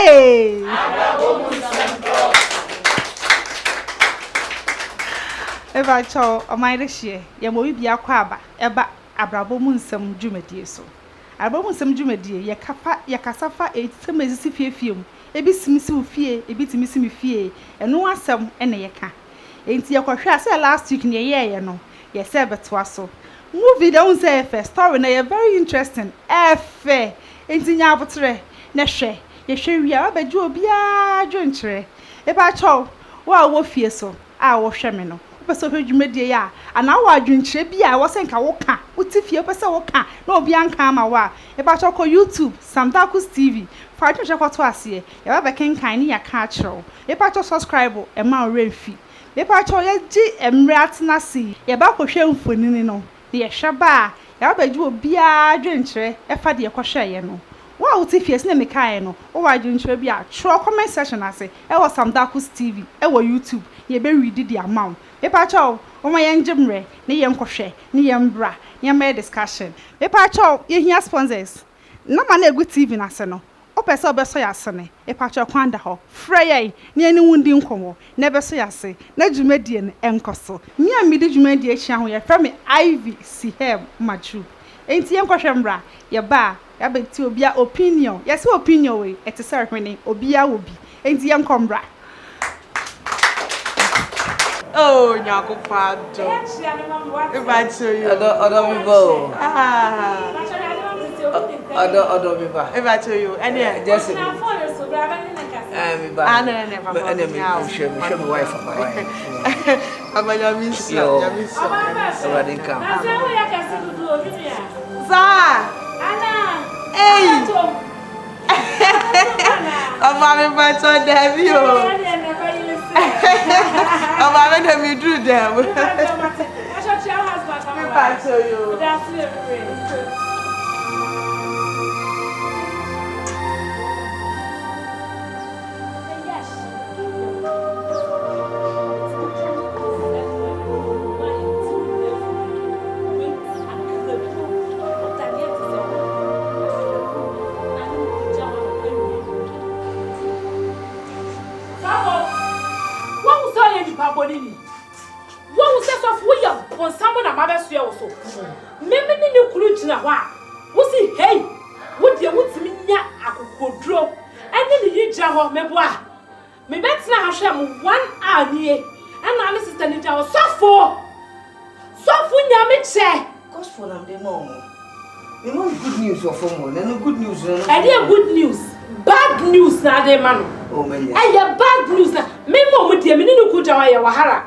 Hey! Eva cho o my this year. Ye mo bi akwa eba Abrabo Nsem dwumadie so. Abrabo Nsem dwumadie ye kasafa etemezisi fiefiem. Ebi simisi ufie, ebi timisi mi fie. Eno asem ene ye ka. Enti ye kwahwe ase last week ne ye no. Ye se betwa so. Movie don say first story na ye very interesting. Efe. Enti nya abotre na hwe. Ye hwe wi a abadwu obi a dwonkyere. Eba cho wa wo fie so. A wo hwe me no. Pese hwedwumadie ya ana wa adwunkyere bia wo senka wo ka utifie pese wo ka na obi anka ama wa e ba choko YouTube SAMDACKUS TV fa twehwe kwato ase e ba bekenkan ne ya ka akyerew e ba cho subscribe e ma remfi e ba cho ye gi emre atena si ye ba kohwe mfonini no ye hwe ba ya ba ju obi a adwunkyere e fa de ye kohwe ye no wa utifie se na me kai no wo adwunkyere bia tro comment section ase e wo SAMDACKUS TV e wo YouTube ye be read the amount Pepa chow, oma yenjimre, ni yenkoshe, ni yembra, yemme discussion. Pepa chow, ye hiya sponsors. No man good TV na seno. Opesa obeso ya sene. Pepa chow kwanda ho. Freye, ni eni wundi nkomo. Nebeso ya se. Na dwumadie ne enkoso. Mi a mi di dwumadie hia ho ye frame Ivy Sihem Machu. Enti yenkoshe mbra, ye ba, ya beti obi a opinion. Yes opinion we, etese hwene, obi a obi. Enti yenkombra. Oh, Nyako Pado. If I tell you, other people. Other people. If I tell you, and yeah, just I'm show me wife of mine. I'm a miss you. Already come. Hey. I'm my son, damn you. I'm having them, you do them. I shall tell husband. I tell you. That's it. What says of we on someone a mother's year also? Maybe you could na wa. Who see, hey, what you would mean ya could draw, and then you jaw meboa. Me bet na hashem 1 hour near, and my sister Nita was so for Yamiche. Gospel of the normal. You know good news of someone, and good news. I dear good news. Bad news na de man. Oh man. I bad news na. Me mo with the minute could ya wahara.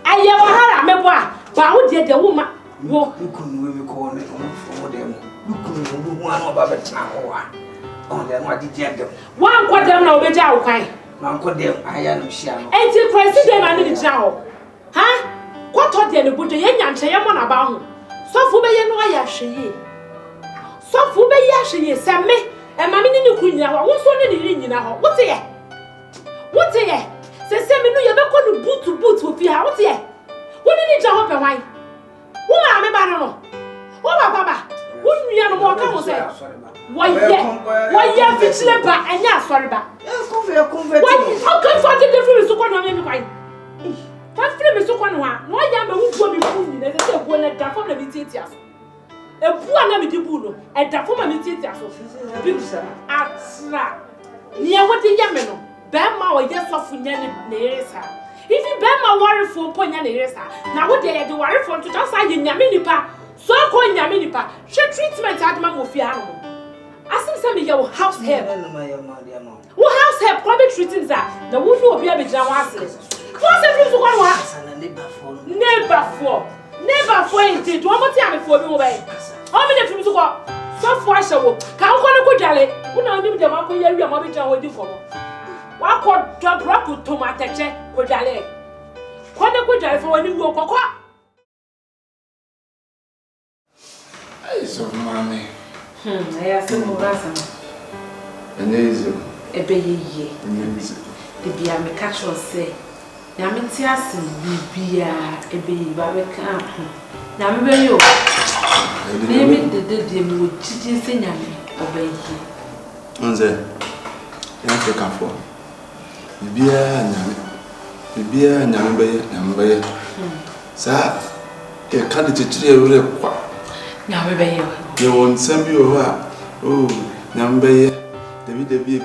I wahara meboa. Ba wo de woman. Wo you couldn't we call it for them. You couldn't one about the tower. Oh, then what did you do? One quarter na obeja ukai. Man call them iron sham. Enti Christ dem ani di jawo. Ha? Kwato de ne bodo ye nyanche ye mo na ba ho. So fu be ye no aya hweye. So fu be ye hweye se me e ma me ni ku nyina ho. Wo so ne ni nyina ho. Wote ye? Wote ye? Se me no ye be ko no boot ofi ha. Wote ye? Wo ni jawo pe wan. Wo ma me ba no. Wo baba. Wo nua no mo ka ho se. Why fitile ba enya asori ba. Convert. Why okay for the difference so kwa no me kwai. Fa free me so kwa no ha. No ya ma wu bo me fu ni na se go na da fo na me tietiaso. E bu ana me di bu no. E da fo ma me tietiaso. Bi atra. Ni e wodi ya me no. Ba ma o ye sofu nya ne yesa. If you ba ma worry for po nya ne yesa. Na wo de the worry for to just say nyame nipa. So ko nyame nipa. She treatment adma mo fi anu. Asim say me your house help. Who house help come treating that? Na wo no obi abegina wa ase. What's the reason why? Never for indeed. One more time for me away. How many films to go? So far, so can one go jolly? Who know him the Marco Yari and Mobby John will do for me? What could drop rock with tomato check? Go jolly. Quite a good jolly for when you walk. I saw mommy. I have some more ransom. And there is a baby. The beer me catch or say. Yamitias bibia ebe babe kan na me be yo me de mu chichi se nyame obayi Nsem Africa for. Bibia nyame beye. Sa e ka de titire wure kwa. Nyame beye. Ye won Nsem bi o ha. Oh, nyame beye. Debi.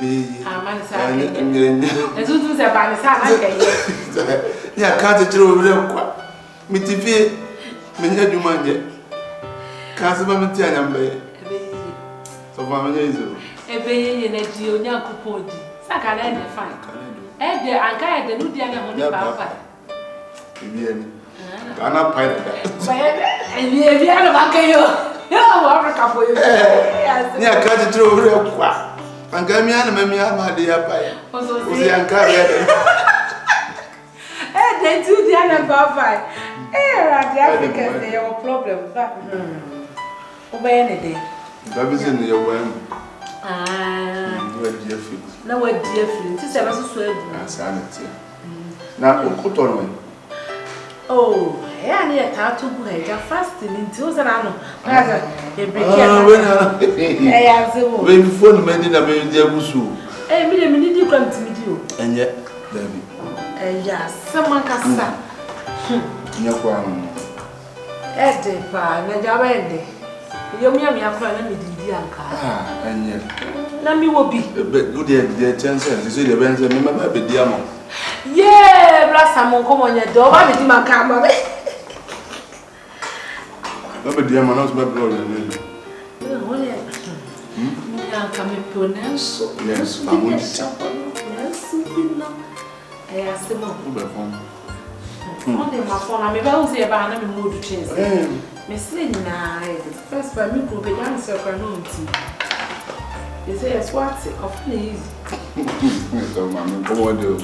Ah, man sa. Ezuzu se ba ni sa na keye. Ya ka titire wure kwa. Mitifie menya duma nje. Ka se ba meti nyame beye. So fa menya izo. Ebeye na di onyankopon di. Saka na e fine. De anka e de no dia na ho ni papa. Bibiani. Ana pai da. Ebi ana bakayo. Yo wa Africa for you. Ni aka titire wure kwa. Anka mi ana mami ama de ya pai. Osi anka be de. They do the other papa. The Africans they have a problem. Obey any day. Baby's in your way. What dear food? No, what dear food? This is a sweat. Sanity. Now, put on. Oh, I need a tattoo. I just fasting into Zanano. When you phone me, did a baby dear Busu. I mean, a minute you come to meet you. And yet, baby. Yes, someone can say. No one. Eddie, Najabende. You mean me a friend with the uncle. And yet, let me will be. Good dear, 10 cents. You see the bands and remember the diamond. Yeah, blast someone come on your door. I did my camera. Never diamond knows my brother. Come pronounce. Yes, I'm going to I asked them on my phone. I'm about to say about a mood change. Miss Lina, first by me, could be answer for no tea. You say, as what's it? Of please. So, Mamma, come on, do.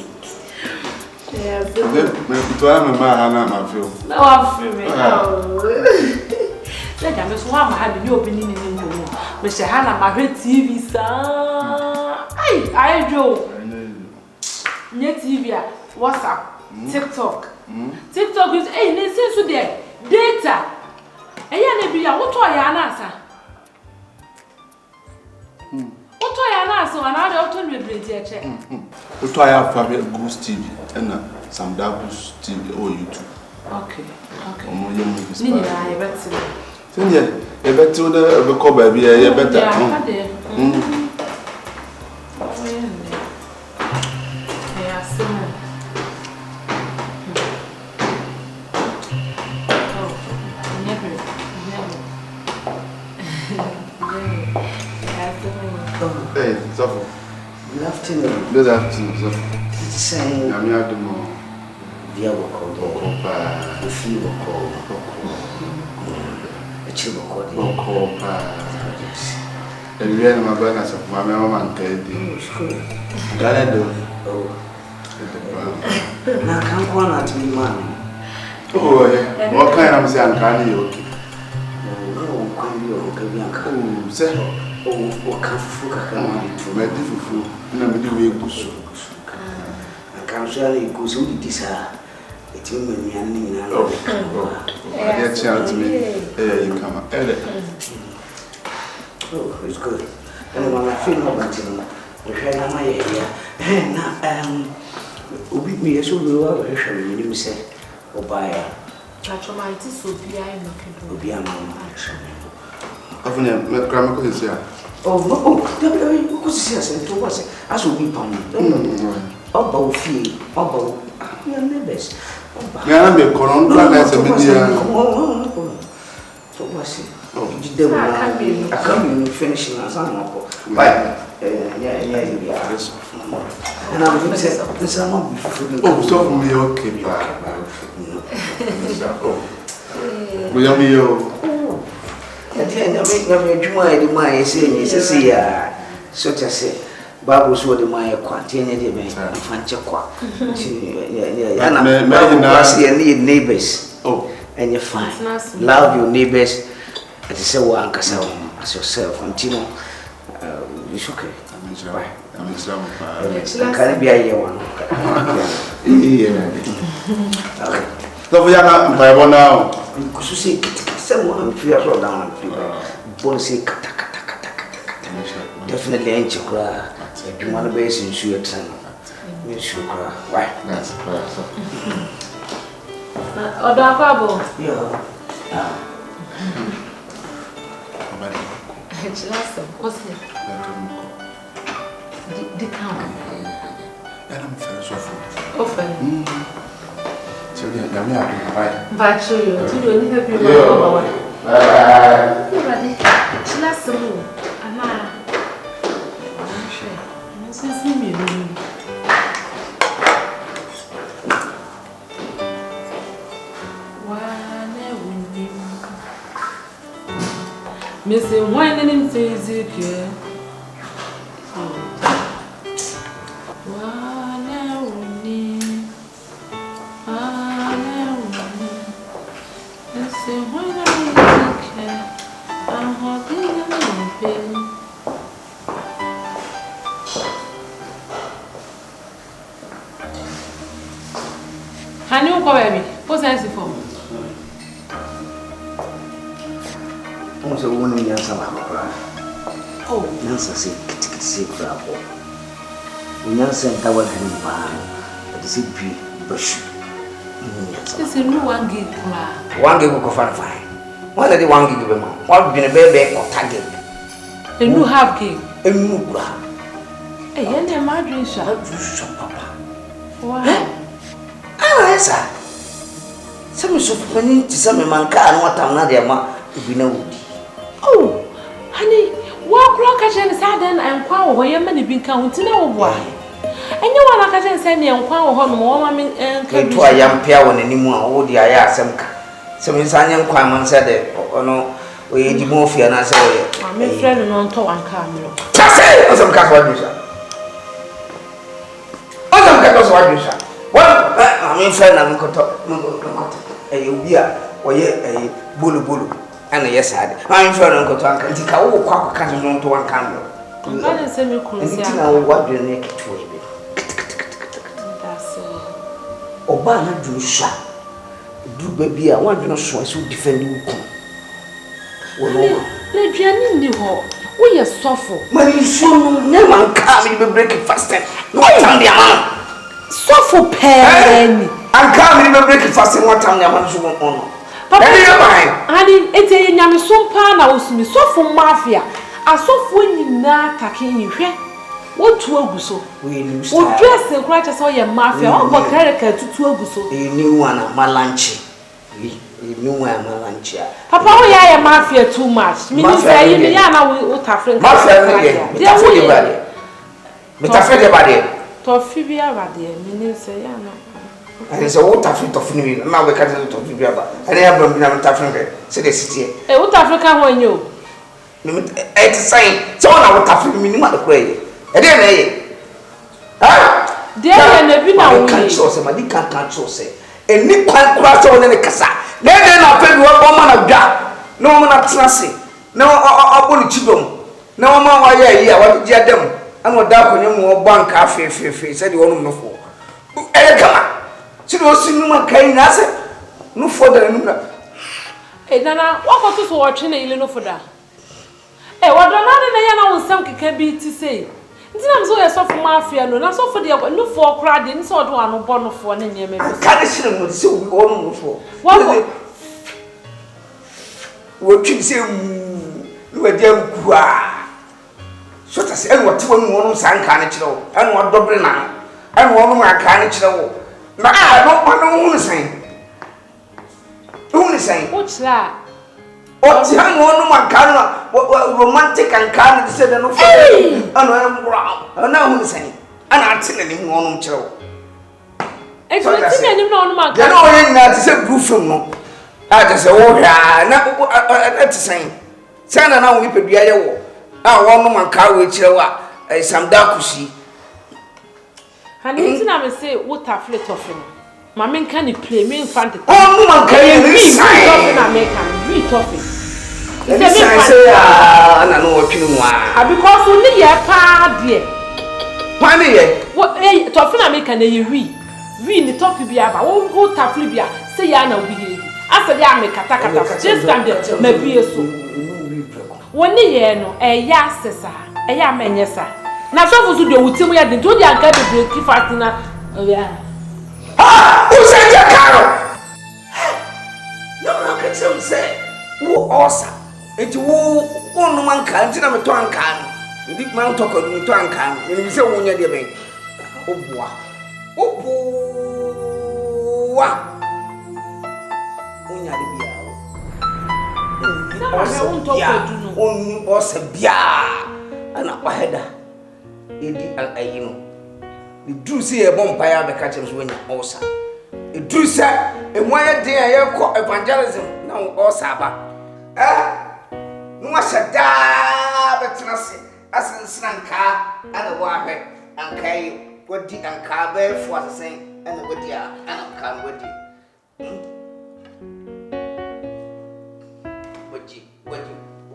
Yes, I'm a man, I feel. No, I'm feeling. Let them as one having you opening in the room. Mr. Hannah, my red TV, sir. I do. Net TV, WhatsApp, TikTok. TikTok is a nation to their data. And yet, be a what are your answer? What are your answer? And I don't know check. What I have Goose TV and SAMDACKUS TV or YouTube. Okay. I bet to the cover be a better. Hey, Zafo. Good afternoon. Good afternoon, Zafo. Saying, I'm here to know. Dear Wako, the free Wako, a chill Wako, and we are my brothers of my mama and Teddy. Ghanain. Now, come on at me, man. Oh, yeah. What kind of saying can you? Oh, can you? Oh, sir. Oh, what kind of food I can to make different never do we go so. I can't say it goes with this. It's when me and I child to me. You come. Oh, it's good. And when I feel no better, the hair my area. Now, we me as well, you say, oh, by a my tis will be I know. be a man. Often, my grandma is here. Oh, no, because yes, to was it? As will be pound. Oh, fee, oh, your neighbors. Yeah, I'm a corona as a media. So was it? Oh, I come finishing as I'm yeah, and I'm going to say, this is not oh, so me okay. We are me. And then I make you my saying, so to say, Babos were the my quantity, and Fanchaqua. And need neighbors. Oh, and you're fine. Love your neighbors at the same one as yourself. And Tino, it's okay. I'm can't be a year one. So we are by one now. Because you see, someone feels so down and people say, definitely ain't you cry. You want to base in shoe at time. Why? That's correct. Abrabo. Yeah. What's it? The count. I'm very sorry. Often. So, yeah, bye. But show you. To do any happy one. Bye. Last move. Anna. See me. Missing one in him says it here. Can you come baby? What's that for? So one in Nsem. Oh, Nsem say kitty Abrabo. Nsem that was him ban. But is it be bush? this is no 1 gig. 1 gig go fine. Why did 1 gig be man? What been a baby or target? A new half gig. A new bra. Hey, and a margarine shop. Papa. Wow. Ah, sir. Some so funny to some man can what I'm not there, ma. Be no. Oh, honey, what clock I can say then and quite where your money been counting over why? And you want to send me and quite home more, I mean, and Came to a young pair when anymore. Oh, dear, I some young crime said it. Oh, no, we did more fear and I say, I'm a friend on top and camera. Tassay, some cat what you say. Oh, some cat what you say. Well, I'm in friend and a beer or a bulu. And yes, I am friend Uncle Tank and take a whole quack catching on to one candle. I'm going to send me close. What do you make it to me? That's Obana do shot. Do baby, I want to know so defend you. let you in the hall. We are suffer. Man, you soon never come in breaking fast. No time the amount. Suffer penny. I'm coming in breaking fast and what time the amount you want on. Papa, honey, it's a young son pana was me so for mafia. I saw when you not taking you here. What to a gusso? We knew what dress and crack as all your mafia. What character to a gusso? A new one at my lunch. We knew where my lunch. Papa, we are a mafia too much. Minister, you are with a friend. Mafia, they are your body. But I feel about it. Tophibia, Badia, Minister, Yana. And it's a water fit of me. Now we can't talk to you about. And I have been able to Africa. Say the city. A what Africa when you? It's saying, so I would have been minimal the way. And then, ah, there and a I can't show some, I can't show say. And Nick can't cross on the Cassa. Then I pay you a woman of God. No one at Snassi. No, I want to chidom. No man, why, yeah, what did you them? I'm not dark when you more bank cafe, said you won't know for. Come on. She was in my kind answer. No further. Hey, Nana, what was watching a little for that? Hey, what another Nsem can be to say? I'm so a soft mafia, no, not so for the no for crowd, didn't sort of one born of one in your can't see them with so we all for. What you say? You were there. So to say, what 2 sang carnage, and what double now, and 1 more carnage. I don't want to say. Only saying, what's that? What's young one can romantic and kind of said, no, and I'm ground. And now who's saying, and I'm telling him one child. It's not on my car. No, that's a proof from no. I just say, oh, yeah, that's the same. Send an hour with the other. I want my car with you. SAMDACKUS. And it's not say what a flit of him. My men can play me in front of oh, my can you read toffee. Let me say, I know what you want. Because only your pa, dear. Why, what a toffee American read the toffee be about. Oh, go taflibia, say Yana we. After the America, just stand there, maybe so. One year, no, a yas, a yaman, yes, sir. Na so for so de wutim ya de to de anka be break fast na. Yeah. Ah, who said you caro? No, no, can you say? Who also? It who one man can't tell me to Akan. You did man talk to me to Akan. When you say one year, dear, oh boy, oh boy, one year, dear, oh, also, yeah, and up ahead. Edi ayino the do see a bonfire be catch him when you also it do say e mo ye den aye ko evangelism na also ba no ashada betina se asensen anka ana wo ahwe anka yi wodi anka be fo asesen ana wodi a anka wodi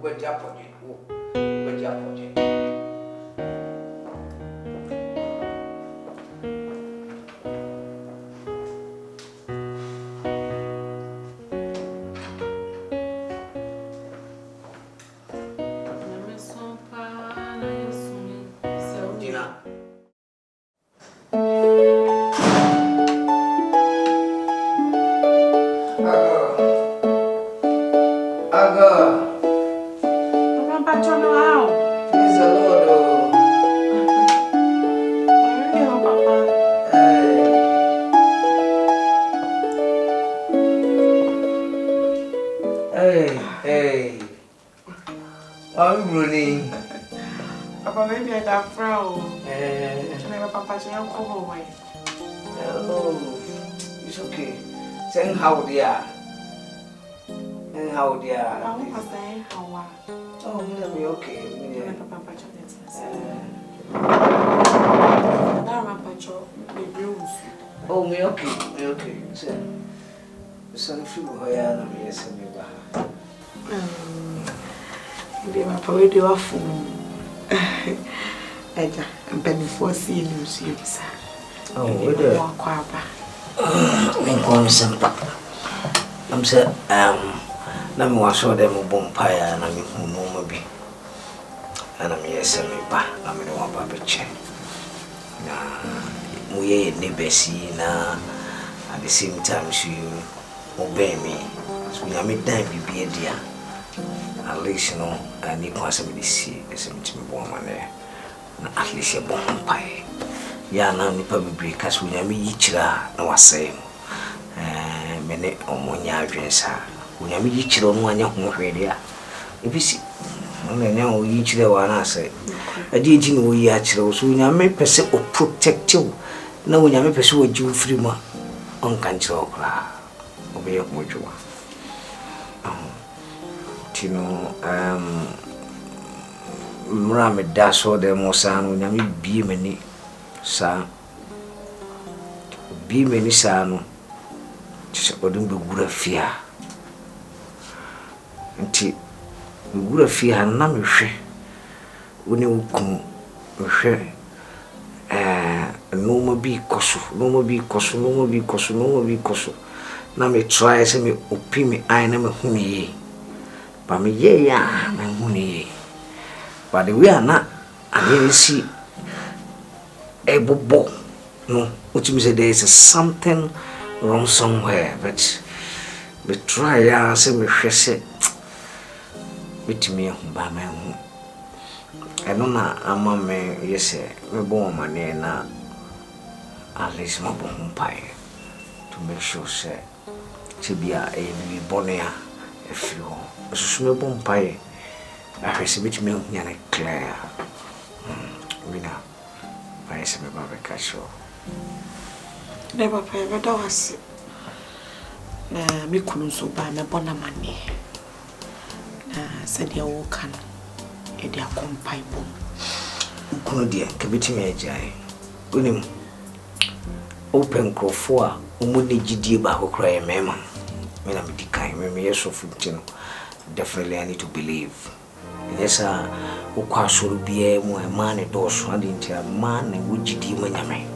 wodi apoje wodi apoje It's okay. Saying how they are. And how they are. Oh, we'll be okay. Oh, me okay. Me okay. So if you go here, I'm here. Send me back. They were already off. I'm penny for seeing you, sir. Oh, what the? I'm saying, let me wash all them bonfire and I'm in maybe. And I'm here, send me back. I'm in one baby chair. Now, we ain't never see now. At the same time, she obey me. So we are midnight, be a dear. At least, you know, I need to ask me to see the same thing, woman there. At least a bonfire. Ya na nipa bebre kaso nyame yikyira na wasem mene omonya adwensa nyame yikyira no anya hohwede a ebisi na nya o yikyira wa na ase ade egi no yi akyira so nyame pese o protective na nyame pese o jiw free ma on kan kyira okra obe ko djuma tino mura me daso de mo sanu nyame bi meni sa bi meni sanu tse odum be gura fia nti be gura fia na me hwe woni wukum hwe no mo bi koso na me try se me opi me ai na me huni ba me ye ya me huni ba de we ana ani si Abrabo, no, which means there is something wrong somewhere, but we try and say we face with me by my own. I don't know, I'm a man, yes, we born my name now. At least my bone pie to make sure, sir, to be a bonnier if you small bone pie. I receive me on clear. We know. I say me baba kasho. Never pay but was me kunu so ba me bona mane. Said ya wo kan e dia kompai bom. Kunu dia ke bitimi ajai. Unim open crofo a umune gidie ba kokra e mema. Me na me dikai me yeso futino. Definitely I need to believe. Yes, ukwa suru biye mu emane doso andi ntia mane wujidi manyame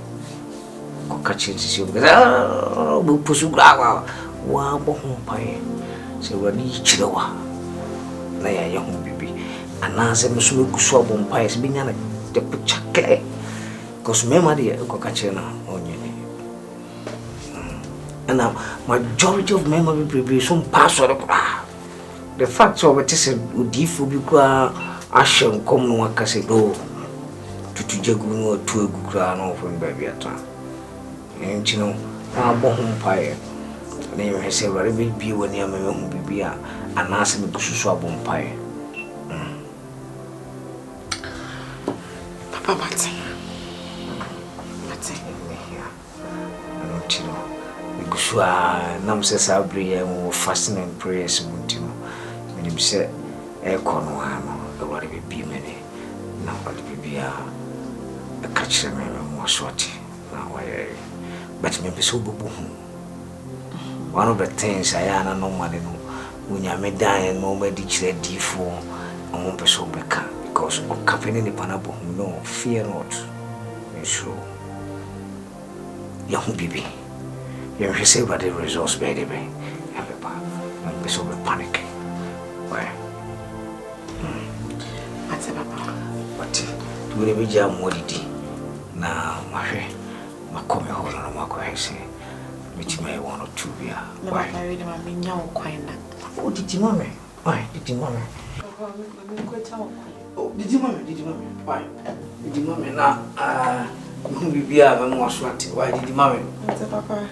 ko kachinsi si bu pusu grawa wa bo hompae se wani chirewa na ya ye ho bibi anase musu gusu abompae se binya na the picture clear. Because memory go catch na onye. And now majority of memory be some password. The fact of it is udifu bi kwa ahye kom no akase do tutujegu no tu egu kra no from baby ata. Enti no abo ho mpae. Na yɛ se bare bi woni ameme ho bibia anase me bususu abo mpae. Papa Martin. Kusua nam se sabre mo fasting and prayers muntino menim se e kono ano e wari bi mene na wari bibia e kachire me mo shoti na waye but me be so bubu one of the things I ana no money no unya me dan no me di chire difo omo be so beka because o company ni panabo no fear not sure ya hu bibi. You receive the results, baby. I'm so panic. Why? What's up, Papa? But you will be jam what it is. Now, my come home on my question, which may one or two be. Why? I really want me now, quite. Oh, did you mommy? Why? Did you mommy? Oh, did you mommy? Did you mommy? Why? Did you mommy? Now, we be a more sweaty. Why did you mommy? What's up, Papa?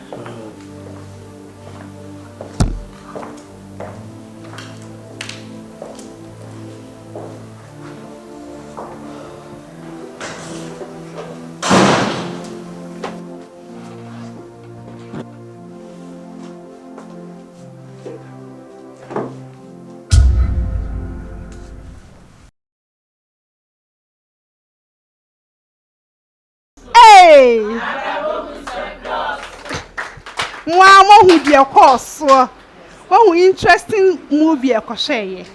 Mwa hu bi course wo interesting movie e ko share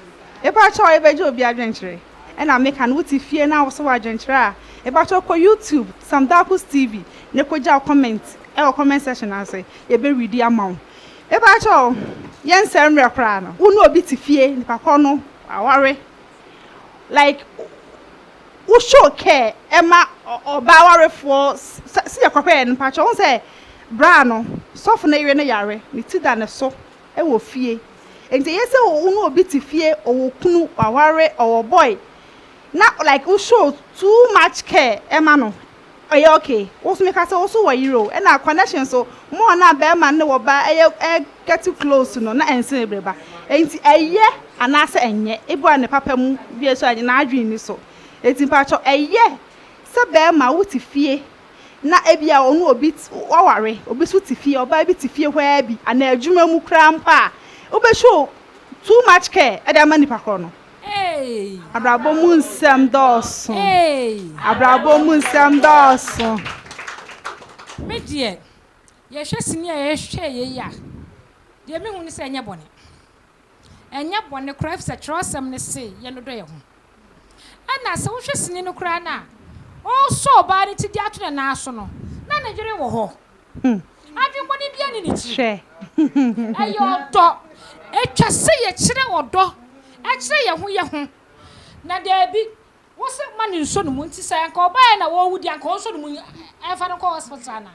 e ba cha e be je obi adwenkyere e na make an wuti fie na wo so adwenkyere a e ba cha ko YouTube SAMDACKUS TV ne ko ja comment comment section ase e be read amount e ba cha yen Nsem rekra no wo no obi ti fie ni pa no aware like wo show care ema oba warefo si yakwape ni pa cha won say bra no soft na yire na yare ni ti da ne so e wo fie enti yese wo no obi ti fie o kunu aware o boy na like we show too much care ema no oye okay wo so make say wo so wo yiro e na connection so mo na be man ne wo ba e get too close no na ense ebreba enti eye anase enye ebu ane papa mu bi so anye na adwin ni so enti pa cho eye se be ma wo ti fie na ebia onu obi waware obi so tifie oba bi tifie hwa bi ana adwuma mu krampa obi show too much care e dey mani pakro no Abrabo mu nsem doso Abrabo mu nsem doso me die ye hwe sini a ye hwe ye ya de me hu ni se enya bone kra fisa trosem ne se ye no do ye ho ana se wo hwe sini no kra na o so ba ni ti di atune na aso no na Nigeria wo ho adwumbo ni bia ni ti hwe ayo do etwa se ye kire odo e kire ye ho na da bi wo se mani nso no mu nti sa nka oba na wo wudi anka nso no mu e fa no ko hospital na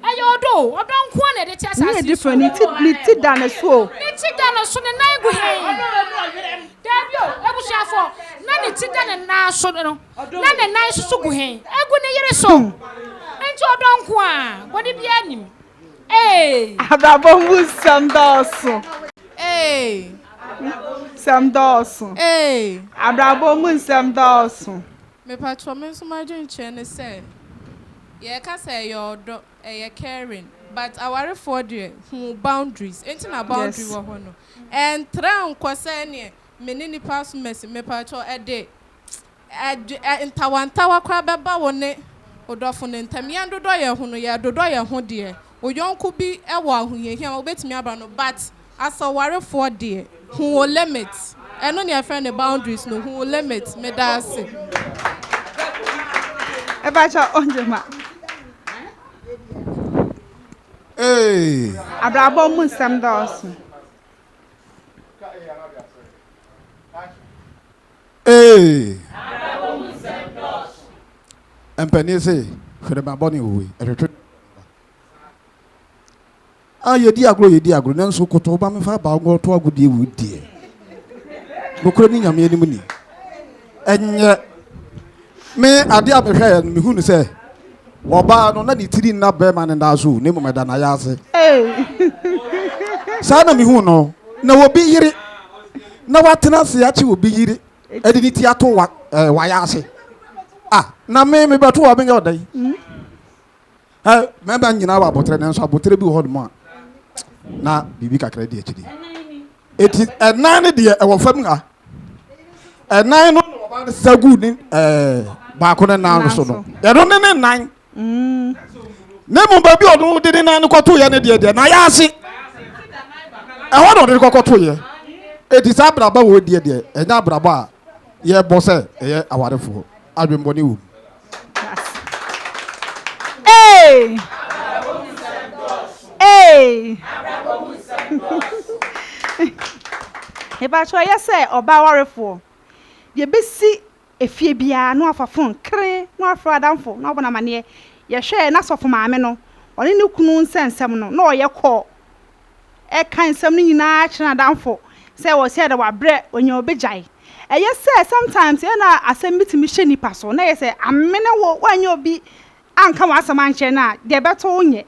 ayo do odo nko na de ti asase ni different ni ti da na so ne nan gu he Dabio ebushafo na ni ti da na so no na ne nan susu gu he egu ne yere so enti odo nko a bodi bia nim Abrabo mu nsem doso Nsem doso Abrabo mu nsem doso me patro me so ma dwunche ne say ye ka say your do caring but our for the boundaries enti na boundary wo ho no and tran kwase ne menini pass mess me patro ede ntawantawa kwa beba woni odofo ne ntamia dodo ye ho no ye dodo ye ho de oyonku bi ewo ahoyehia obetimi aba no but asaware for de who limit eno ne friend the boundaries no who limit me da ase e ba cha onjema Abrabo mu nsem doso empany say, for my bonny away. Ah, ye dear grow, and so could Obama me for about go to a good deal with dear. Bocroning a money. And yet, me, I dear be here, and me who say, Waba, no, not the tea in that bear man and Azu, name of Madame Ayase. Sana me who no, will be here. No, what tenancy actually will be here. Edit ato wayase. Ah, na me but two abin your day. Member nyina wa botre na so abotre bi hold mo. Na bibi kakra di HD. It is a nine de e wo fam ha. A nine no ba sa good ni ba ko na so no. E do ne nine. Na mo ba bi odun de nine ko to ye ne de na ya ase. E ho do de ko to ye. It is Abrabo wo de de. E nya Abrabo a ye boss e ye awarefo. Adwemboni wo. Hey! Hey! Eba cho ye say oba warefo. Ye besi efie bia no afafon kre no afra damfo no obona mane ye hwe na sofo maame no one ne kunu nsensem no na oye kọ e kan nsem no nyina chena damfo say wo say da wabre onya obejai. Eye say sometimes ye na asem bitimi hye nipa so na ye say amene wo wanya obi anka wasama nche na de beto onye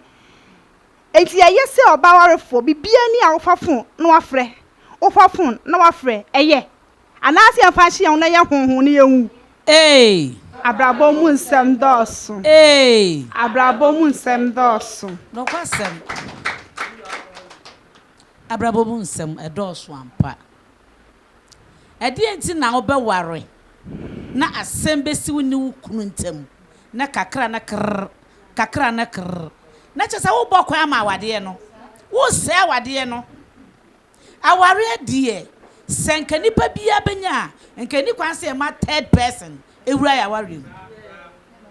enti eye say oba warefo bibia ni a wofafon no afre wofafon na wafre eye anase amfa hye yon na ye honhon ne yehu Abrabo mu nsem doso Abrabo mu nsem doso no kwasem Abrabo mu nsem edoso ampa edi enti na obeware na asem besi woni kunu ntem na kakra na kr na chesa wo bokwa ama awade no wo se awade no aware die senka nipa bia benya enka ni kwanse ma third person ewura ya aware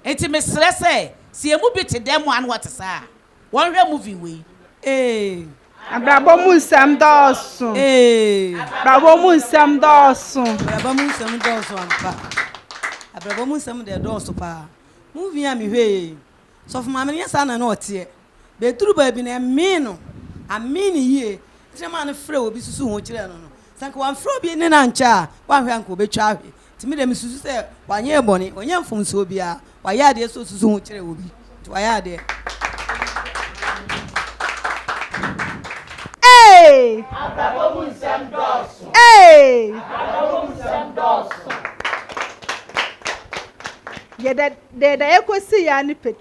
enti mesre se si emu bi te dem an what sa won hwe movie we Abrabo mu nsem doso Abrabo mu nsem doso Abrabo mu nsem doso ampa Abrabo mu nsem de doso pa movie am hwe so for mama yesa na na otie be turu ba bi na me ye trema na frɛ obi susu ho kire no sanka wan frɛ obi ne na ncha wan hwe anka obetwa hwe timi de me susu sɛ wanye bɔne onye mfom so obi a waya de so susu ho kire obi waya de Abrabo mu nsem doso Abrabo mu nsem doso ye de ekosi ya ni pet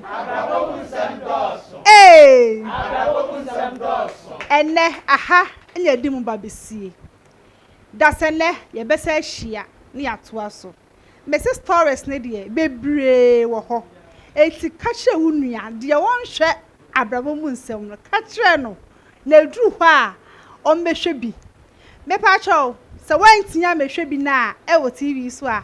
Abrabo mu nsem doso Abrabo mu nsem doso enne aha nya di mu babesie dasene ye besa hia ne atoa so mese stories ne de bebre wo ho enti ka hye wunua de won hwe Abrabo mu nsem no ka kire no na duru ho a o mehwe bi me pa cho se wantinya mehwe bi na e wo TV so a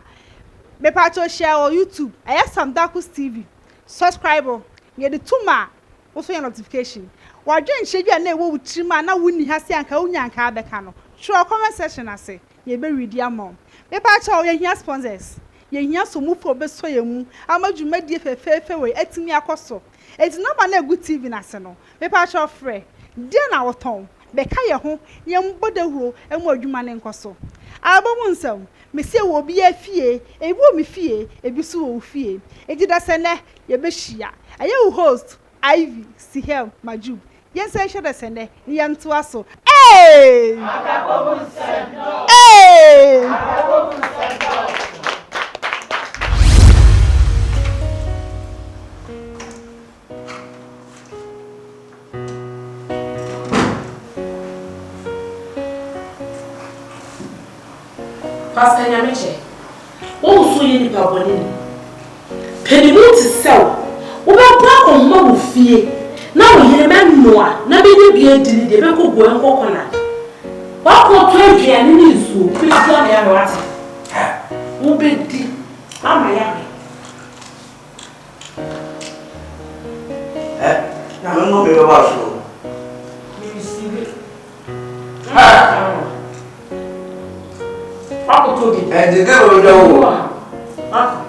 me pa cho share on YouTube SAMDACKUS TV subscribe ye de tuma wo so your notification wa dwen hye bi na e wo wutrima na wuni ha se anka wunya anka abeka no show comment section ase ye be read am me pa cho ye hia sponsors ye hia so mu fo be so ye mu amadwuma die fefefe we atimi akoso eti number na egu TV na se no me pa cho frɛ dia na woton beka ye ho ye mbodahuro emu adwuma ne nkoso Abrabo mu nsem mesie wo bi afie ebi wo mi fie ebi so wo fie ejida sene ye be hia aye wo host Ivy Sihem Majub yense hye de sene ni yento aso Abrabo mu nsem do Abrabo mu nsem do Pastor Nyamiche, wo so ye nipa boni ni. Pedimu ti sew. Wo ba pa omma wo fie. Na wo yire mennoa, na be de bia dini de be kogo enkoko na. Wa ko to aduane ni nsuo, bi ti na ya wate. Wo be di, mama ya me. Na me no be ba so. Mi sibe. to be. And the girl will go. Ah.